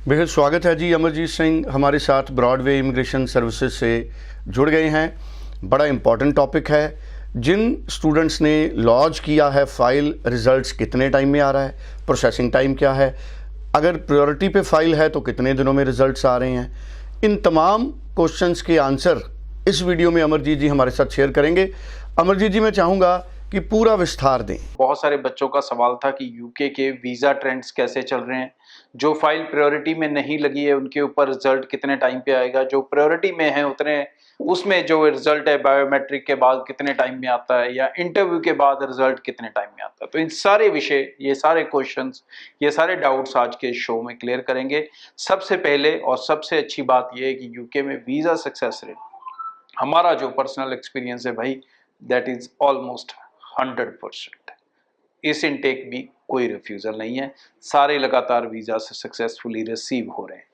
बेहद स्वागत है जी। अमरजीत सिंह हमारे साथ ब्रॉडवे इमिग्रेशन सर्विसेज से जुड़ गए हैं। बड़ा इम्पॉर्टेंट टॉपिक है। जिन स्टूडेंट्स ने लॉन्च किया है फाइल, रिज़ल्ट्स कितने टाइम में आ रहा है, प्रोसेसिंग टाइम क्या है, अगर प्रायोरिटी पे फाइल है तो कितने दिनों में रिज़ल्ट्स आ रहे हैं, इन तमाम क्वेश्चंस के आंसर इस वीडियो में अमरजीत जी हमारे साथ शेयर करेंगे। अमरजीत जी, मैं चाहूँगा कि पूरा विस्तार दें। बहुत सारे बच्चों का सवाल था कि यूके के वीज़ा ट्रेंड्स कैसे चल रहे हैं, जो फाइल प्रायोरिटी में नहीं लगी है उनके ऊपर रिजल्ट कितने टाइम पे आएगा, जो प्रायोरिटी में है उतने उसमें जो रिजल्ट है बायोमेट्रिक के बाद कितने टाइम में आता है, या इंटरव्यू के बाद रिजल्ट कितने टाइम में आता है। तो इन सारे विषय, ये सारे क्वेश्चंस, ये सारे डाउट्स आज के शो में क्लियर करेंगे। सबसे पहले और सबसे अच्छी बात यह है कि यूके में वीज़ा सक्सेस रेट, हमारा जो पर्सनल एक्सपीरियंस है भाई, दैट इज ऑलमोस्ट 100%। इस इनटेक भी कोई रिफ्यूज़ल नहीं है, सारे लगातार वीज़ा से सक्सेसफुली रिसीव हो रहे हैं।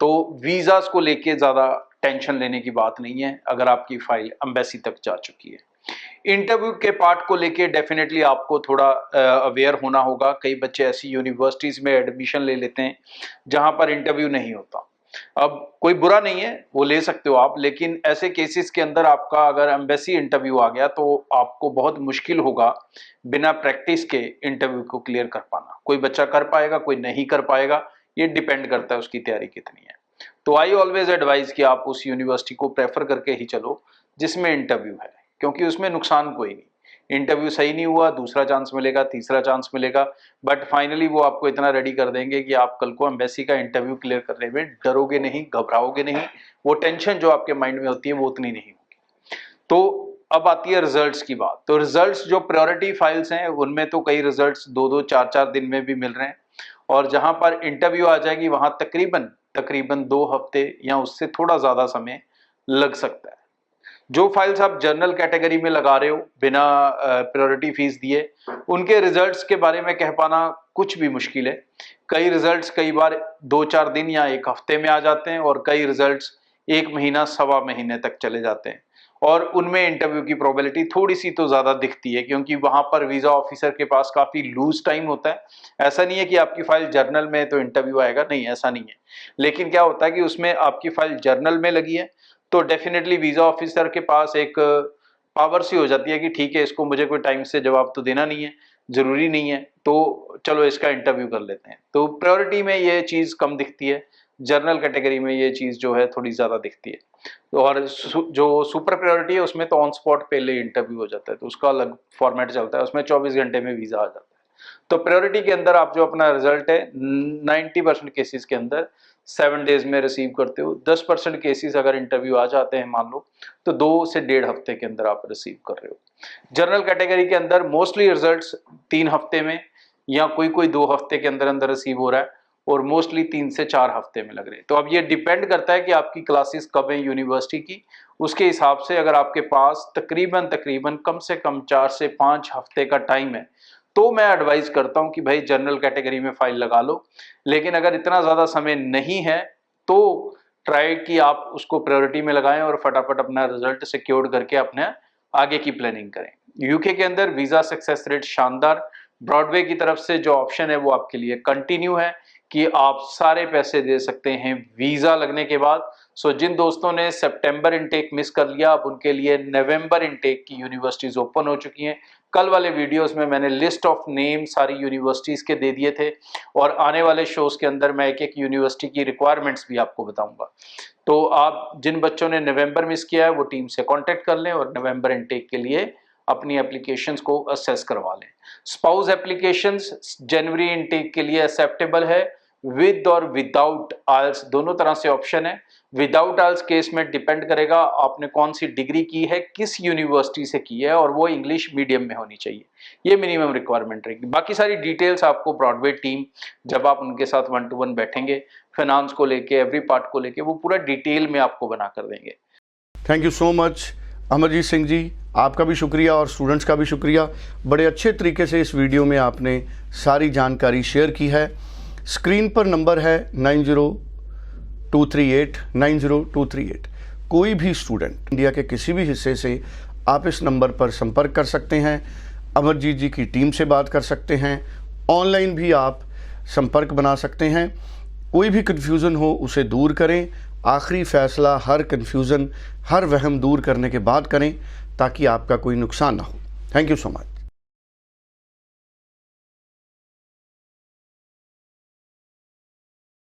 तो वीज़ास को लेके ज़्यादा टेंशन लेने की बात नहीं है अगर आपकी फाइल एम्बेसी तक जा चुकी है। इंटरव्यू के पार्ट को लेके डेफिनेटली आपको थोड़ा अवेयर होना होगा। कई बच्चे ऐसी यूनिवर्सिटीज़ में एडमिशन ले लेते हैं जहाँ पर इंटरव्यू नहीं होता। अब कोई बुरा नहीं है, वो ले सकते हो आप, लेकिन ऐसे केसेस के अंदर आपका अगर एम्बेसी इंटरव्यू आ गया तो आपको बहुत मुश्किल होगा बिना प्रैक्टिस के इंटरव्यू को क्लियर कर पाना। कोई बच्चा कर पाएगा, कोई नहीं कर पाएगा, ये डिपेंड करता है उसकी तैयारी कितनी है। तो आई ऑलवेज एडवाइज कि आप उस यूनिवर्सिटी को प्रेफर करके ही चलो जिसमें इंटरव्यू है, क्योंकि उसमें नुकसान कोई नहीं। इंटरव्यू सही नहीं हुआ, दूसरा चांस मिलेगा, तीसरा चांस मिलेगा, बट फाइनली वो आपको इतना रेडी कर देंगे कि आप कल को एम्बेसी का इंटरव्यू क्लियर करने में डरोगे नहीं, घबराओगे नहीं। वो टेंशन जो आपके माइंड में होती है वो उतनी नहीं होगी। तो अब आती है रिजल्ट्स की बात। तो रिजल्ट्स जो प्रायोरिटी फाइल्स हैं उनमें तो कई रिजल्ट्स 2-2, 4-4 दिन में भी मिल रहे हैं, और जहां पर इंटरव्यू आ जाएगी वहां तकरीबन 2 हफ्ते या उससे थोड़ा ज्यादा समय लग सकता है। जो फाइल्स आप जर्नल कैटेगरी में लगा रहे हो बिना प्रायोरिटी फीस दिए, उनके रिजल्ट्स के बारे में कह पाना कुछ भी मुश्किल है। कई रिजल्ट्स कई बार 2-4 दिन या 1 हफ्ते में आ जाते हैं, और कई रिजल्ट्स 1 महीना, सवा महीने तक चले जाते हैं, और उनमें इंटरव्यू की प्रोबेबिलिटी थोड़ी सी तो ज्यादा दिखती है, क्योंकि वहां पर वीजा ऑफिसर के पास काफी लूज टाइम होता है। ऐसा नहीं है कि आपकी फाइल जर्नल में है तो इंटरव्यू आएगा, नहीं, ऐसा नहीं है। लेकिन क्या होता है कि उसमें आपकी फाइल जर्नल में लगी है तो डेफिनेटली वीजा ऑफिसर के पास एक पावर सी हो जाती है कि ठीक है, इसको मुझे कोई टाइम से जवाब तो देना नहीं है, जरूरी नहीं है, तो चलो इसका इंटरव्यू कर लेते हैं। तो प्रायोरिटी में ये चीज कम दिखती है, जर्नल कैटेगरी में ये चीज जो है थोड़ी ज्यादा दिखती है। और जो सुपर प्रायोरिटी है उसमें तो ऑन स्पॉट पहले इंटरव्यू हो जाता है, तो उसका अलग फॉर्मेट चलता है, उसमें 24 घंटे में वीजा आ जाता है। तो प्रायोरिटी के अंदर आप जो अपना रिजल्ट है 90% केसेस के अंदर 7 डेज में रिसीव करते हो। 10% केसेस अगर इंटरव्यू आ जाते हैं मान लो, तो 2 से 1.5 हफ्ते के अंदर आप रिसीव कर रहे हो। जनरल कैटेगरी के अंदर मोस्टली रिजल्ट्स 3 हफ्ते में या कोई 2 हफ्ते के अंदर अंदर रिसीव हो रहा है, और मोस्टली 3 से 4 हफ्ते में लग रहे हैं। तो अब ये डिपेंड करता है कि आपकी क्लासेस कब है यूनिवर्सिटी की, उसके हिसाब से अगर आपके पास तकरीबन कम से कम 4 से 5 हफ्ते का टाइम है तो मैं एडवाइस करता हूं कि भाई जनरल कैटेगरी में फाइल लगा लो। लेकिन अगर इतना ज्यादा समय नहीं है तो ट्राई कि आप उसको प्रायोरिटी में लगाएं और फटाफट अपना रिजल्ट सिक्योर करके अपने आगे की प्लानिंग करें। यूके के अंदर वीजा सक्सेस रेट शानदार। ब्रॉडवे की तरफ से जो ऑप्शन है वो आपके लिए कंटिन्यू है कि आप सारे पैसे दे सकते हैं वीजा लगने के बाद। सो जिन दोस्तों ने सितंबर इनटेक मिस कर लिया, अब उनके लिए नवंबर इनटेक की यूनिवर्सिटीज ओपन हो चुकी हैं। कल वाले वीडियोस में मैंने लिस्ट ऑफ नेम सारी यूनिवर्सिटीज के दे दिए थे, और आने वाले शोज के अंदर मैं एक यूनिवर्सिटी की रिक्वायरमेंट्स भी आपको बताऊंगा। तो आप जिन बच्चों ने नवंबर मिस किया है वो टीम से कांटेक्ट कर लें और नवंबर इनटेक के लिए अपनी एप्लीकेशंस को असेस करवा लें। स्पाउस एप्लीकेशंस जनवरी इनटेक के लिए एक्सेप्टेबल है, विद और विदाउट आइल्स दोनों तरह से ऑप्शन है। विदाउट आइल्स केस में डिपेंड करेगा आपने कौन सी डिग्री की है, किस यूनिवर्सिटी से की है, और वो इंग्लिश मीडियम में होनी चाहिए। ये मिनिमम रिक्वायरमेंट रहेगी। बाकी सारी डिटेल्स आपको ब्रॉडवे टीम, जब आप उनके साथ 1 to 1 बैठेंगे, फाइनेंस को लेके, एवरी पार्ट को लेके, वो पूरा डिटेल में आपको बना कर देंगे। Thank you so much Amarjeet Singh ji, आपका भी शुक्रिया और स्टूडेंट्स का भी शुक्रिया। बड़े अच्छे तरीके से इस वीडियो में आपने सारी जानकारी शेयर की है। स्क्रीन पर नंबर है 9023890238। कोई भी स्टूडेंट इंडिया के किसी भी हिस्से से आप इस नंबर पर संपर्क कर सकते हैं, अमरजीत जी की टीम से बात कर सकते हैं, ऑनलाइन भी आप संपर्क बना सकते हैं। कोई भी कन्फ्यूज़न हो उसे दूर करें। आखिरी फ़ैसला हर कन्फ्यूज़न, हर वहम दूर करने के बाद करें ताकि आपका कोई नुकसान ना हो। Thank you so much.